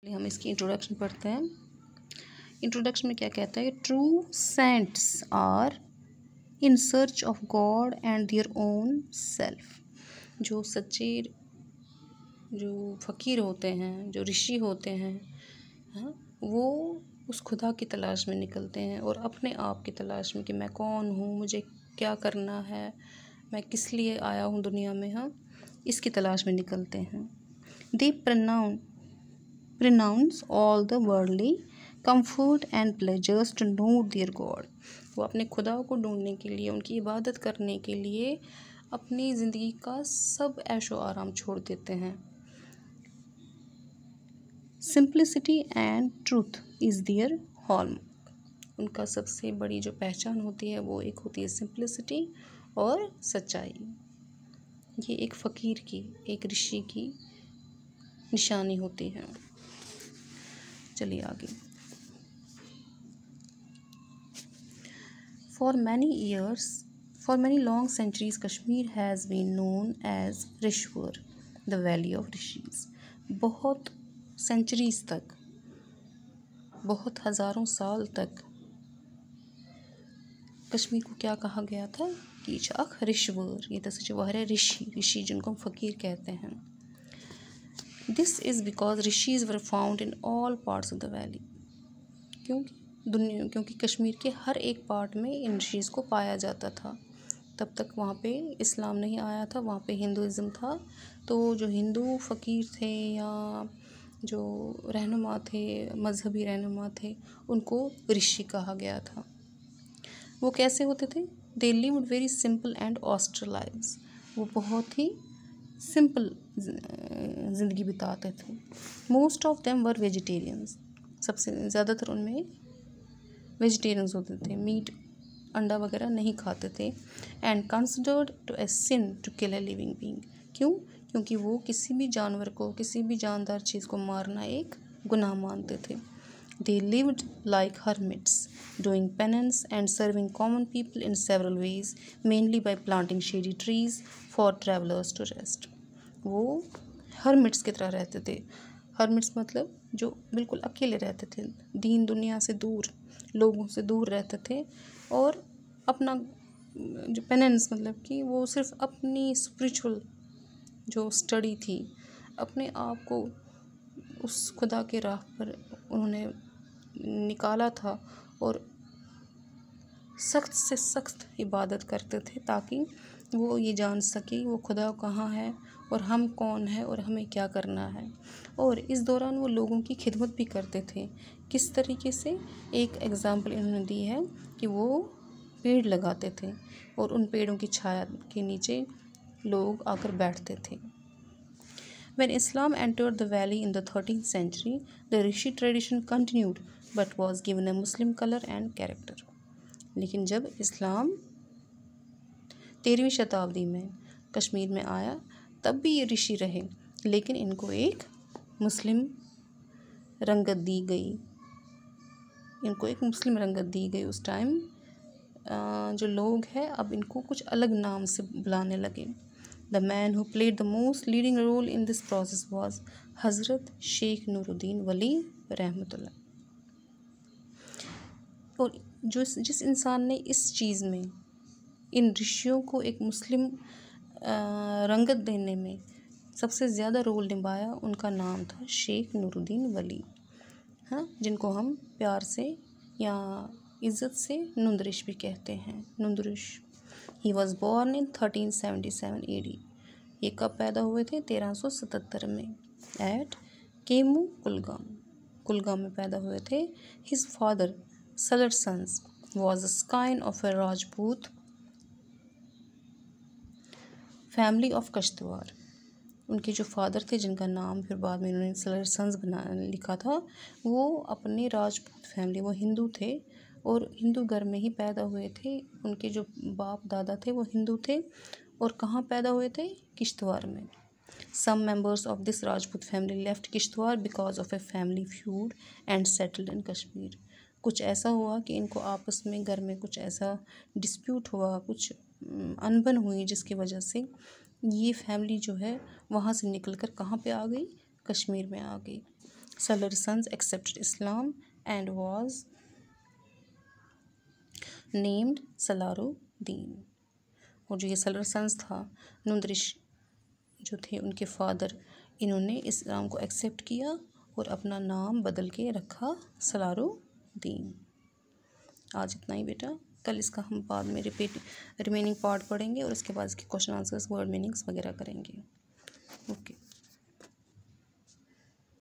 हम इसकी इंट्रोडक्शन पढ़ते हैं। इंट्रोडक्शन में क्या कहता है? True saints are in search of God and their own self. जो सच्चे जो फ़कीर होते हैं, जो ऋषि होते हैं, हाँ, वो उस खुदा की तलाश में निकलते हैं और अपने आप की तलाश में कि मैं कौन हूँ, मुझे क्या करना है, मैं किस लिए आया हूँ दुनिया में, हाँ, इसकी तलाश में निकलते हैं। दे pronounce all the worldly comfort and pleasures to know their God। वो अपने खुदा को ढूंढने के लिए, उनकी इबादत करने के लिए अपनी ज़िंदगी का सब ऐशो आराम छोड़ देते हैं। Simplicity and truth is their hallmark. उनका सबसे बड़ी जो पहचान होती है वो एक होती है सिंप्लिसिटी और सच्चाई। ये एक फ़कीर की, एक ऋषि की निशानी होती है। चलिए आगे। For many long centuries, Kashmir has been known as Rishwar, the Valley of Rishis। बहुत सेंचुरीज तक, बहुत हज़ारों साल तक कश्मीर को क्या कहा गया था? कीचक ऋषवर। ये तस्वीर वह ऋषि जिनको हम फ़कीर कहते हैं। This is because rishis were found in all parts of the valley. क्योंकि कश्मीर के हर एक पार्ट में इन ऋषिज़ को पाया जाता था। तब तक वहाँ पे इस्लाम नहीं आया था, वहाँ पे हिंदुइज़्म था। तो जो हिंदू फ़कीर थे या जो रहनुमा थे, मज़हबी रहनुमा थे, उनको ऋषि कहा गया था। वो कैसे होते थे? They lived very simple and austere lives. वो बहुत ही सिंपल ज़िंदगी बिताते थे। Most of them were vegetarians. सबसे ज़्यादातर उनमें वेजिटेरियंस होते थे, मीट अंडा वगैरह नहीं खाते थे। And considered to a sin to kill a living being. क्यों? क्योंकि वो किसी भी जानवर को, किसी भी जानदार चीज़ को मारना एक गुनाह मानते थे। They lived like hermits, doing penance and serving common people in several ways, mainly by planting shady trees for travellers to rest. वो हर्मिट्स की तरह रहते थे। हर्मिट्स मतलब जो बिल्कुल अकेले रहते थे, दीन दुनिया से दूर, लोगों से दूर रहते थे और अपना जो पेनेंस मतलब कि वो सिर्फ अपनी स्पिरिचुअल जो स्टडी थी, अपने आप को उस खुदा के राह पर उन्होंने निकाला था और सख्त से सख्त इबादत करते थे ताकि वो ये जान सके वो खुदा कहाँ है और हम कौन है और हमें क्या करना है। और इस दौरान वो लोगों की खिदमत भी करते थे। किस तरीके से? एक एग्ज़ाम्पल इन्होंने दी है कि वो पेड़ लगाते थे और उन पेड़ों की छाया के नीचे लोग आकर बैठते थे। When Islam entered the valley in the 13th century, the Rishi tradition continued but was given a Muslim color and character। लेकिन जब इस्लाम 13वीं शताब्दी में कश्मीर में आया तब भी ये ऋषि रहे, लेकिन इनको एक मुस्लिम रंगत दी गई। उस टाइम जो लोग हैं अब इनको कुछ अलग नाम से बुलाने लगे। The man who played the most leading role in this process was Hazrat Sheikh Nooruddin वली रहमतुल्लाह। और जिस इंसान ने इस चीज़ में इन ऋषियों को एक मुस्लिम रंगत देने में सबसे ज़्यादा रोल निभाया, उनका नाम था शेख नूरुद्दीन वली, हाँ, जिनको हम प्यार से या इज़्ज़त से नुंदरिश भी कहते हैं, Nund Rishi. He was born in 1377 AD। ये कब पैदा हुए थे? 1377 में एट केमू कुलगाम में पैदा हुए थे। His father Salar Sanz was a scion of a Rajput family of Kishtwar. उनके जो फादर थे, जिनका नाम फिर बाद में उन्होंने सलर सन्स लिखा था, वो अपने राजपूत फैमिली, वो हिंदू थे और हिंदू घर में ही पैदा हुए थे। उनके जो बाप दादा थे वो हिंदू थे और कहाँ पैदा हुए थे? किश्तवाड़ में। Some members of this Rajput family left Kishtwar because of a family feud and settled in Kashmir. कुछ ऐसा हुआ कि इनको आपस में घर में कुछ ऐसा डिस्प्यूट हुआ, कुछ अनबन हुई, जिसकी वजह से ये फैमिली जो है वहाँ से निकलकर कहाँ पे आ गई? कश्मीर में आ गई। Salar's sons accepted Islam and was named Salaruddin। और जो ये सलर सन्स था, नुंदरिश जो थे उनके फादर, इन्होंने इस्लाम को एक्सेप्ट किया और अपना नाम बदल के रखा सलारुद्दीन। आज इतना ही बेटा, कल इसका हम बाद में रिमेनिंग पार्ट पढ़ेंगे और उसके बाद इसके क्वेश्चन आंसर्स, वर्ड मीनिंग्स वगैरह करेंगे। ओके।